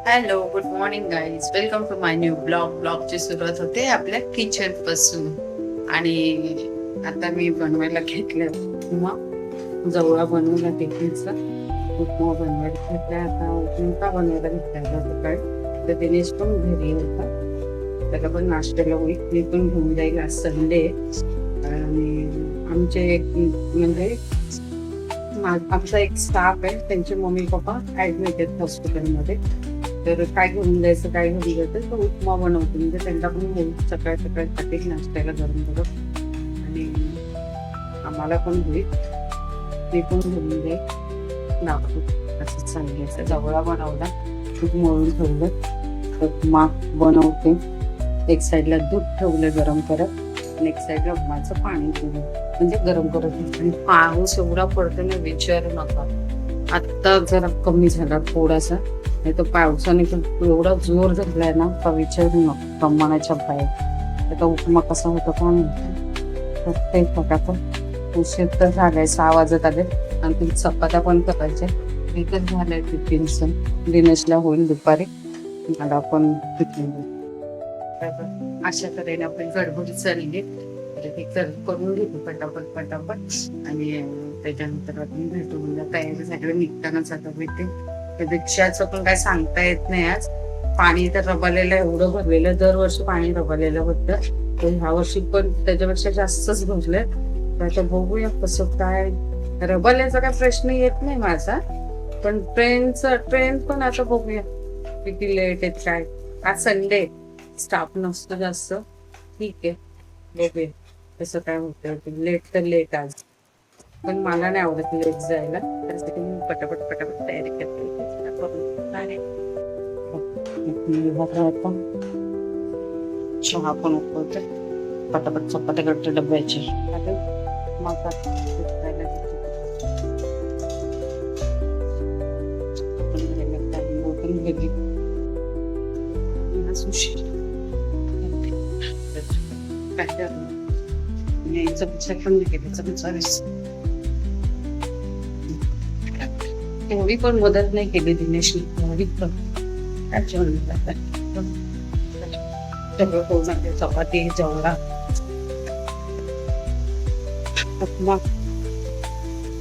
Hello, good morning guys. Welcome to my new ब्लॉगची सुरुवात होते आपल्या किचन पासून. आणि आता मी बनवायला घेतलं उपमा. जवळा बनवला टिफिनचा उपमा बनवायला घेतला. आता उपमा बनवायला घेतला सकाळी. तर दिनेश पण घरी होता, त्याला पण नाश्त्याला होईल. मी पण घेऊन जाईल, आज संडे. आणि आमचे एक म्हणजे आमचा एक स्टाफ आहे, त्यांचे मम्मी पप्पा ऍडमिट आहेत हॉस्पिटलमध्ये. तर काय घेऊन जायचं, काय घेऊन जायचं, तर उपमा बनवते. म्हणजे त्यांना पण होईल सकाळ सकाळसाठी नाश्त्याला गरम गरम. आणि आम्हाला पण होईल, मी पण घेऊन जाईल नागपूर. असं सांगायचं. जवळा बनवला, खूप मळून ठेवलं. उपमा बनवते. एक साईडला दूध ठेवलं गरम करत, आणि एक साईडला उपमाचं पाणी ठेवलं, म्हणजे गरम करत. आणि पाऊस एवढा पडतो ना, विचारू नका. आत्ता जरा कमी झाला थोडासा, नाही तर पावसाने एवढा जोर झालाय ना, का विचारू नका, कमानाच्या बाहेर. आता उपमा कसा होता काय म्हणतो. तर ते फटाफट उशीर तर झालाय, 6 वाजत आले. आणि तुम्ही चपात्या पण करायच्या. एकच झालंय टिफिनचं. दिनेशला होईल दुपारी, मला पण टिफिन. अशा तऱ्हेने आपली गडबड चालली. तर ते करून घेतो पटापट. आणि त्याच्यानंतर आपण भेटू. म्हणजे तयारी झाली, निघतानाच आता भेटते. रिक्षाचं पण काय सांगता येत नाही. आज पाणी तर रबालेलं एवढं भरलेलं, दरवर्षी पाणी रबालेलं होतं, तर ह्या वर्षी पण त्याच्यापेक्षा जास्तच भरले. तर आता बघूया कसं काय. रबाल्याचा काय प्रश्न येत नाही माझा, पण ट्रेन पण आता बघूया किती लेट आहेत काय. आज संडे, स्टाफ नसतो जास्त. ठीक आहे, बघूया कसं काय होतं. लेट तर लेट आज, पण मला नाही आवडत लेट जायला. त्यासाठी मी पटापट तयारी करते. चहा पण उकळते, पटापट चपात्या करते डब्याची. एवढी पण मदत नाही केली दिनेशने, एवढी पण काय चपाती, जवळा, उपमा.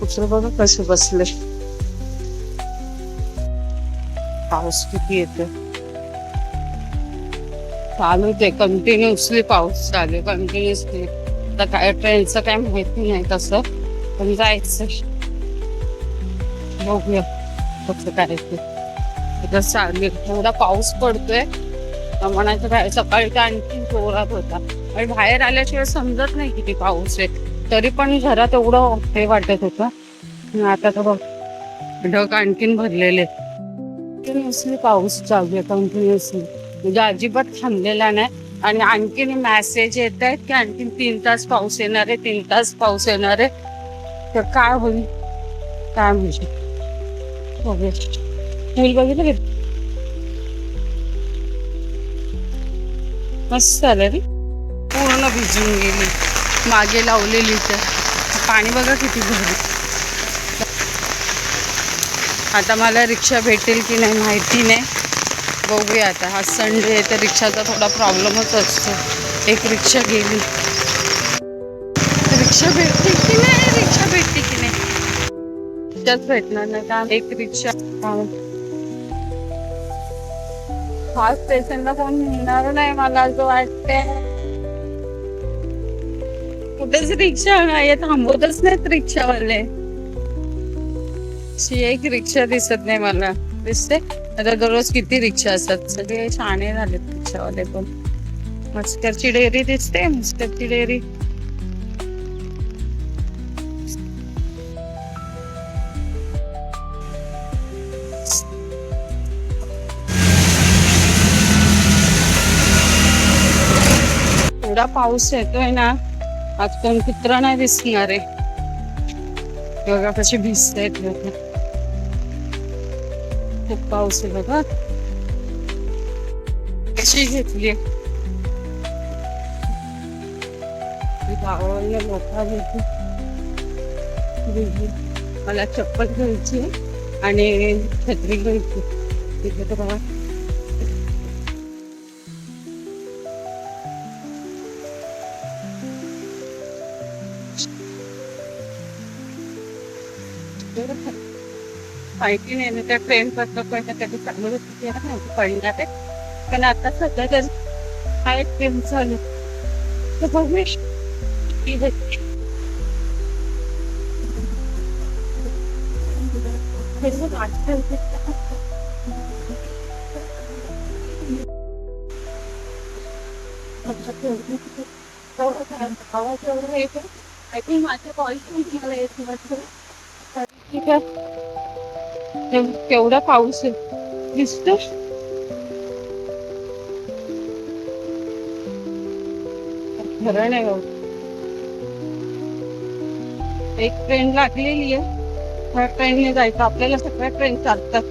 कुठलं बघा कसं बसले. पाऊस किती येतो, चालू ते कंटिन्युअसली पाऊस चालू, कंटिन्युअसली. आता काय ट्रेनचं काय माहिती नाही तसं, पण जायचं. बघूया कसं करायचं. चालू एवढा पाऊस पडतोय, म्हणायचं काय. सकाळी तर आणखी जोरात होता, आणि बाहेर आल्याशिवाय समजत नाही किती पाऊस आहे. तरी पण घरात एवढं हे वाटत होतं. आता तर बघ, ढग आणखीन भरलेले. कंटिन्युअसली पाऊस चालू आहे, कंटिन्युअसली. म्हणजे अजिबात थांबलेला नाही. आणि आणखीन मेसेज येत आहेत की आणखीन 3 तास पाऊस येणार आहे, 3 तास पाऊस येणार आहे. तर काय होईल काय म्हणजे. मूल बघितलं की मस्त झालं रे, पूर्ण भिजून गेली. मागे लावलेली तर पाणी बघा किती भरलं. आता मला रिक्षा भेटेल की नाही माहिती नाही, बघूया. आता हा संडे आहे तर रिक्षाचा थोडा प्रॉब्लेमच असतो. एक रिक्षा गेली, रिक्षा भेटते की नाही, रिक्षा भेटते की नाही. रिक्षाच भेटणार नाही का. एक रिक्षा हा स्टेशनला कोण मिळणार नाही मला असं वाटतंय. कुठेच रिक्षा नाही, थांबवतच नाहीत रिक्षावाले. एक रिक्षा दिसत नाही मला. दिसते आता दररोज किती रिक्षा असतात, सगळे शहाणे झालेत रिक्षावाले पण. मस्करची डेअरी दिसते, मस्करची डेअरी. एवढा पाऊस येतोय ना, आज कोण कुत्रा नाही दिसणार आहे. बघा कशी भिजतायत लोक, खूप पाऊस आहे बघा. कशी घेतली गावाला लोक मला चप्पल घ्यायची आणि छत्री घ्यायची. तिथे तर बघा माहिती नाही ना त्या ट्रेन बद्दल पण कधी चांगलं नव्हतं पडणार आहे. पण आता सध्या तर हा एक ट्रेन चालू तर बघूया. आय थिंक माझ्या कॉल मला येत ठीक आहे. केवढा पाऊस आहे दिसतो. खरं नाही बाबा. एक ट्रेन लागलेली आहे, त्या ट्रेनने जायचं. आपल्याला सगळ्या ट्रेन चालतात.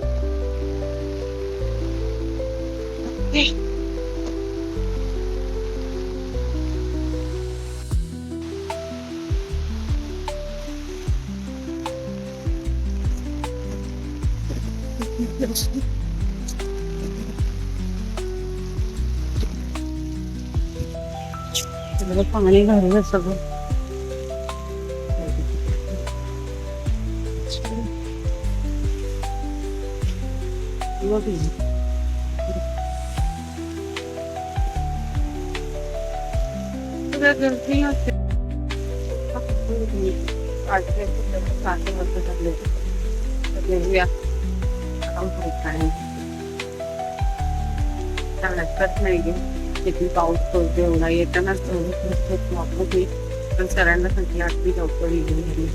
पाणी भरलं सगळं. गर्दी नसते. नाही किती पाऊस पडतो एवढा येतानाच पण सरांना सांगितलं आठवी लवकर येईल.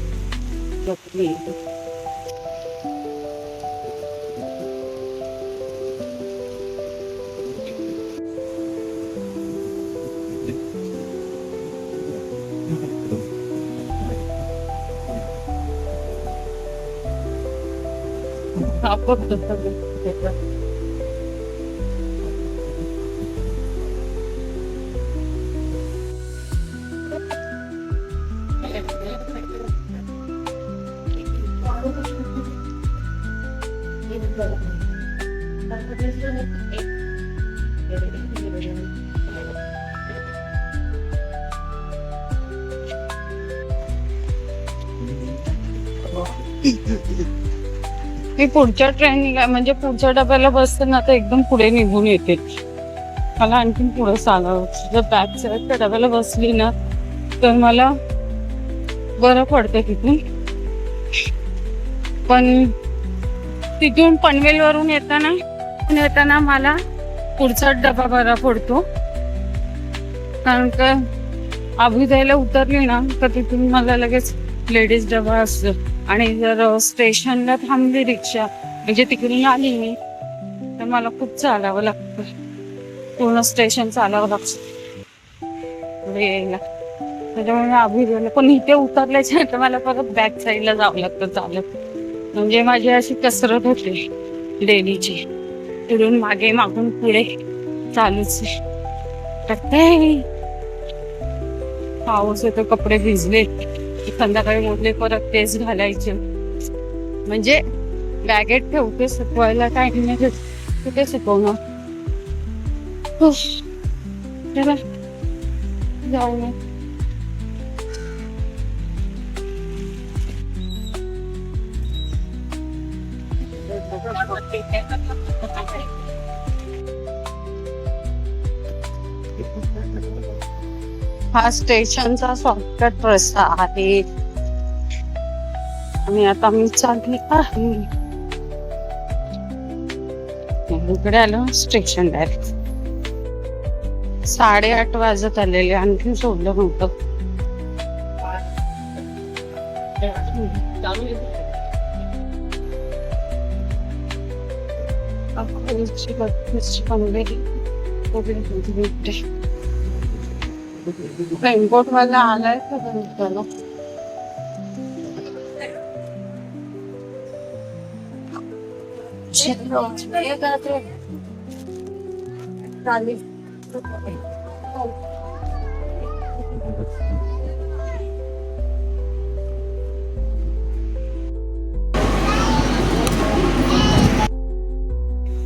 मी पुढच्या ट्रेन म्हणजे पुढच्या डब्याला बसते ना तर एकदम पुढे निघून येते. मला आणखीन पुढे चालावं. जर बॅक साईडच्या डब्याला बसली ना तर मला बरं पडतं तिथून. पण तिथून पनवेल वरून येताना मला पुढचा डबा बरा पडतो. कारण का अभ्युदयला उतरली ना तर तिथून मला लगेच लेडीज डबा असतो. आणि जर स्टेशनला थांबली रिक्षा म्हणजे तिकडून आली मी तर मला खूप चालावं लागतं. पूर्ण स्टेशन चालावं लागतं यायला. त्याच्यामुळे अभ्युदयला पण इथे उतरल्याच्या नंतर मला परत बॅक साईडला जावं लागतं चालत. म्हणजे माझी अशी कसरत होते डेलीची. पुढून मागे मागून पुढे चालूच. पाऊस येतो, कपडे भिजले, संध्याकाळी मोडले परत तेच घालायचे. म्हणजे बॅगेत ठेवते सुकवायला टाइम नाही घेत कुठे सुकवणार. चला जाऊ ना. हा स्टेशनचा शॉर्टकट रस्ता आहे. आणि आता मी चालली आहे इकडे. आलो स्टेशन डायरेक्ट 8:30 वाजत आलेले. आणखी सोडलं नव्हतं. रेनकोट वाला आलाय का त्याला.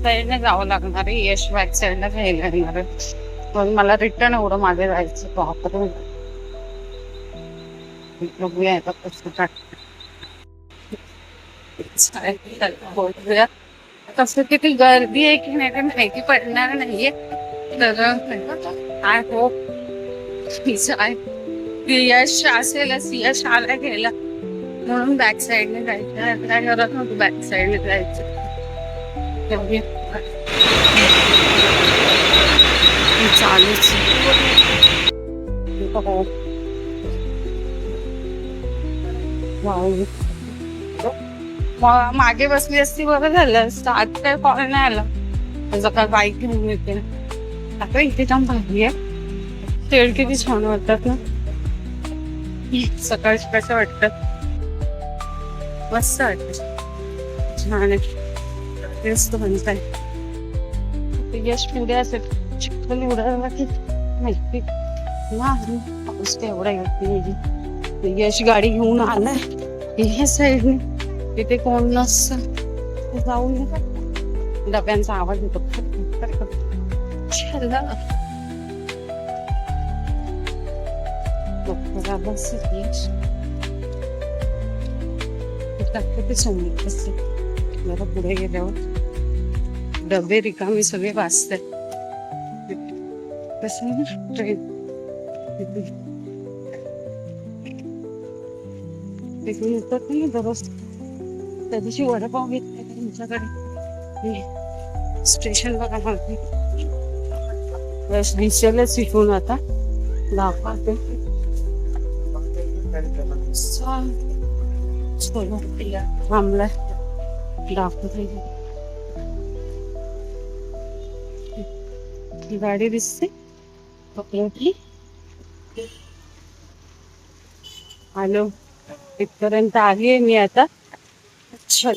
साईडने जावं लागणार आहे. यश बॅक साईडला घ्यायला येणार आहे. पण मला रिटर्न एवढं मागे जायचं. बापरे बघूया आता कसं टाकत. बोलूया तसं किती गर्दी आहे की नाही ते माहिती पडणार नाहीये. तर आय होप यश असेलच, यश आला गेला म्हणून बॅक साईडने जायचं. काय करत नव्हतं, बॅक साईडने जायचं. चालूच मागे बसली असती बरं झालं असतं. आज काय कॉल नाही आला. त्याचा काय बाईक घेऊन येते. आता इथे जाऊन भारी आहे. तेल किती छान वाटतात ना सकाळी कसं वाटतात. मस्त वाटत, छान आहे. तेच तो म्हणताय यश मध्ये असेल चिखल उडायला की माहिती पाऊस काय एवढा येत नाही. यश गाडी घेऊन आलाय या साईडने. तिथे कोण नसतं जाऊन डब्यांचा आवाज येतो. जरा पुढे गेल्यावर डबे रिकामी सगळे वाचतात. कसं आहे ना ट्रेन तिथून येतात नाही दररोज. त्या दिवशी वडापाव घेत नाही तुमच्याकडे. स्टेशन बघा मागते दिसेलच इथून. आता दाखवते थांबलाय दाखवते. गाडी दिसते पकडली. आलो इथपर्यंत आली आहे मी आता. चल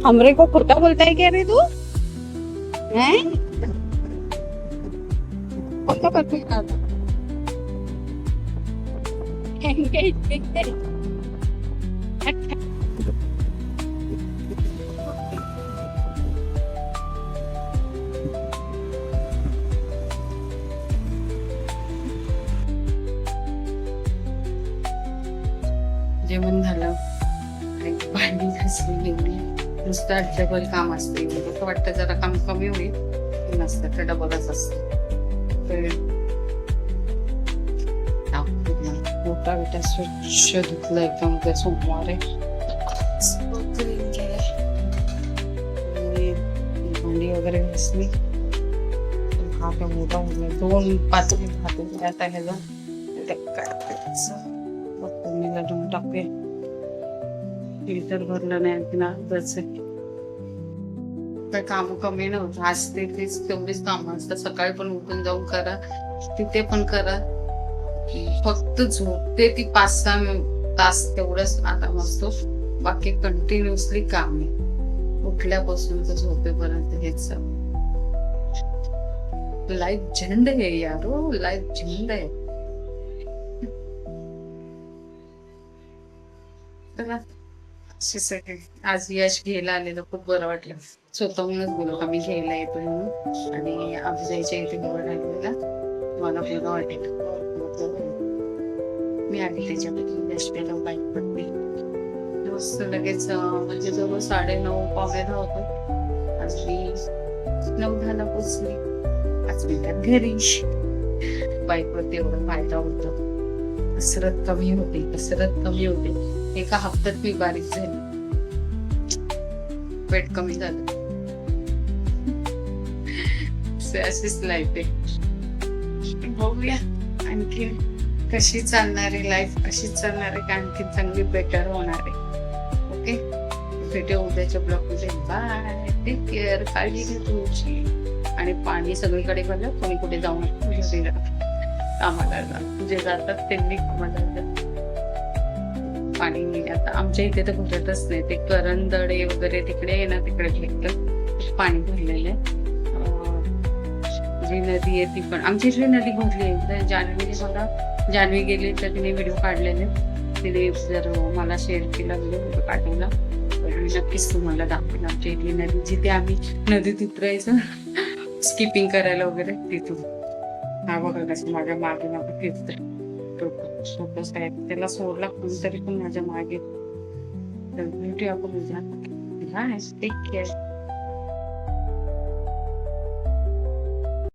हमरे को खोटा बोलता है क्या रे तू? हैं? खोटा करते हैं दादा. जेवण झालं आणि भांडी घासली एवढी. नुसतं डबल काम असते. असं वाटतं जरा काम कमी होईल नसतं तर डबलच असतं. तर मोठा विटा स्वच्छ धुतलं एकदम. उद्या सोमवार आहे. भांडी वगैरे घासली. हा काय मोठा होईल. 2 पातेली भात आता ह्याला काय फोडणीला देऊन टाकूया. फिल्टर भरलं नाही आणखी अर्धच आहे. काय काम कमी नव्हतं. आज तेच तेवढीच कामं असतात. सकाळी पण उठून जाऊन करा, तिथे पण करा. फक्त झोपते ती 5-6 तास तेवढंच आराम असतो. बाकी कंटिन्युअसली काम आहे उठल्यापासून तर झोपेपर्यंत. हेच लाईफ झंड आहे यारो, लाईफ झंड आहे. आज यश घ्यायला आलेलं खूप बरं वाटलं. स्वतःहूनच बोलत आम्ही घ्यायला येतो म्हणून. आणि आमच्या इथे निवड आलेला मला बरं वाटेल. मी आली त्याच्यामध्ये यशला बाईक पडली मस्त लगेच. म्हणजे जवळ 9:30 पावणे 10 होतो. आज मी 9:10 पोचली. 5 मिनिटात घरी. बाईकवरती एवढा फायदा होतो. कसरत कमी होते. एका हप्त्यात मी बारीक झाली. वेट कमी झालं. अशीच लाईफ आहे. बघूया आणखी कशी चालणारी लाईफ. अशीच चालणार आहे का आणखी चांगली बेटर होणार आहे. ओके भेटू उद्याच्या ब्लॉग मध्ये. Bye, take care. काळजी घे तुमची. आणि पाणी सगळीकडे भरलं. कोणी कुठे जाऊ नका. कामाला जा जे जातात त्यांनी कामाला जा. पाणी आता आमच्या इथे तर भरतच नाही. ते करंदडे वगैरे तिकडे आहे ना, तिकडे पाणी भरलेलं आहे. जी नदी आहे ती पण आमची इथली नदी भरली आहे. तर जान्हवी गेली तर तिने व्हिडिओ काढलेले, तिने जर मला शेअर केला व्हिडिओ काढलेला तर मी नक्कीच तुम्हाला दाखवेन आमच्या इथली नदी, जिथे आम्ही नदीत उतरायचं स्किपिंग करायला वगैरे तिथून. हा बघा कसं माझ्या मागे मागे फिरतोय छोटं साहेब, त्याला सोडला कोणतरी पण माझ्या मागे. तर भेटूया आपण उद्या. Bye, take care.